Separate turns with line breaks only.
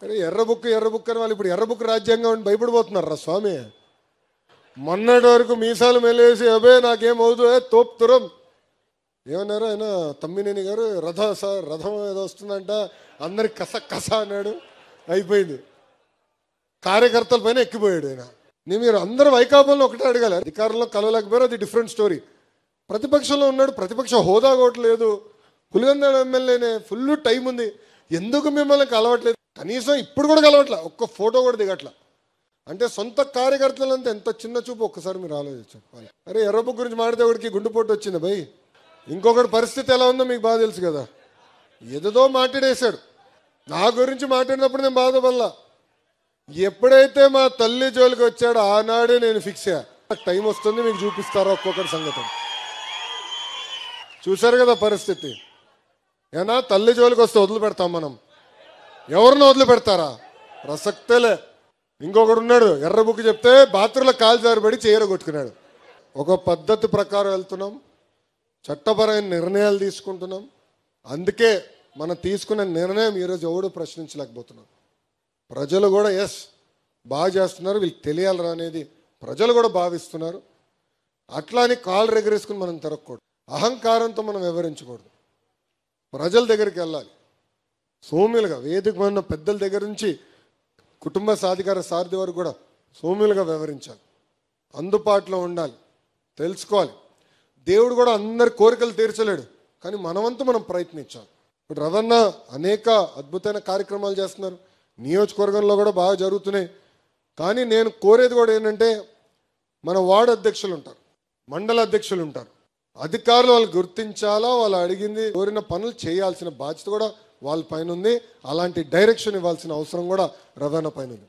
అరే ఎర్ర బుక్ అని వాళ్ళు ఇప్పుడు ఎర్ర బుక్ రాజ్యాంగం అని భయపడిపోతున్నారు రా స్వామి. మొన్నటి వరకు మీసాలు మెలేసి అబే నాకేమవుతుందో తోపుతురం ఏమన్నారు ఆయన తమ్మినేని గారు, రథం ఏదో వస్తుందంట, అందరికి కస అన్నాడు, అయిపోయింది. కార్యకర్తల పైన ఎక్కిపోయాడు ఆయన. మీరు అందరూ వైకాపాలను ఒకటే అడగాలి, అధికారంలో కలవలేకపోయారు, అది డిఫరెంట్ స్టోరీ. ప్రతిపక్షంలో ఉన్నాడు, ప్రతిపక్ష హోదా కూడా లేదు, పులివెందుల ఎమ్మెల్యేనే, ఫుల్ టైం ఉంది, ఎందుకు మిమ్మల్ని కలవట్లేదు? కనీసం ఇప్పుడు కూడా కలవట్లే, ఒక్క ఫోటో కూడా దిగట్లా. అంటే సొంత కార్యకర్తలంతా ఎంత చిన్న చూపు ఒక్కసారి మీరు ఆలోచించాలి. అరే ఎర్రబు గురించి మాడితే ఒకటికి గుండెపోటు వచ్చింది భయ్. ఇంకొకటి పరిస్థితి ఎలా ఉందో మీకు బాగా తెలుసు కదా, ఏదో మాట్లాడేశాడు. నా గురించి మాట్లాడినప్పుడు నేను బాధపడలా. ఎప్పుడైతే మా తల్లి జోలికి వచ్చాడో ఆనాడే నేను ఫిక్స్ అయ్యా, టైం వస్తుంది మీకు చూపిస్తారా ఒక్కొక్కటి సంగతి. చూశారు కదా పరిస్థితి. ఏనా తల్లి జోలికి వస్తే వదిలిపెడతాం మనం? ఎవరిని వదిలిపెడతారా? ప్రసక్తేలే. ఇంకొకడు ఉన్నాడు, ఎర్ర బుక్ చెప్తే బాత్రూంలో కాలు జారిపడి చీర కొట్టుకున్నాడు. ఒక పద్ధతి ప్రకారం వెళ్తున్నాం, చట్టపరమైన నిర్ణయాలు తీసుకుంటున్నాం. అందుకే మనం తీసుకున్న నిర్ణయం ఈరోజు ఎవడు ప్రశ్నించలేకపోతున్నాం. ప్రజలు కూడా ఎస్ బాగా చేస్తున్నారు, వీళ్ళకి తెలియాలరా అనేది ప్రజలు కూడా భావిస్తున్నారు. అట్లా అని కాలు రెగరేసుకుని మనం తిరగకూడదు, అహంకారంతో మనం వివరించకూడదు. ప్రజల దగ్గరికి వెళ్ళాలి సౌమ్యులుగా, వేదిక ఉన్న పెద్దల దగ్గర నుంచి కుటుంబ సాధికార సారథి వరకు కూడా సౌమ్యులుగా వివరించాలి, అందుబాటులో ఉండాలి, తెలుసుకోవాలి. దేవుడు కూడా అందరి కోరికలు తీర్చలేడు, కానీ మనవంతు మనం ప్రయత్నించాలి. ఇప్పుడు రవణ అనేక అద్భుతమైన కార్యక్రమాలు చేస్తున్నారు, నియోజకవర్గంలో కూడా బాగా జరుగుతున్నాయి. కానీ నేను కోరేది కూడా ఏంటంటే, మన వార్డు అధ్యక్షులు ఉంటారు, మండల అధ్యక్షులు ఉంటారు, అధికారులు వాళ్ళు గుర్తించాలా, వాళ్ళు అడిగింది కోరిన పనులు చేయాల్సిన బాధ్యత కూడా వాళ్ళ పైన ఉంది. అలాంటి డైరెక్షన్ ఇవ్వాల్సిన అవసరం కూడా రవాణా పైన ఉంది.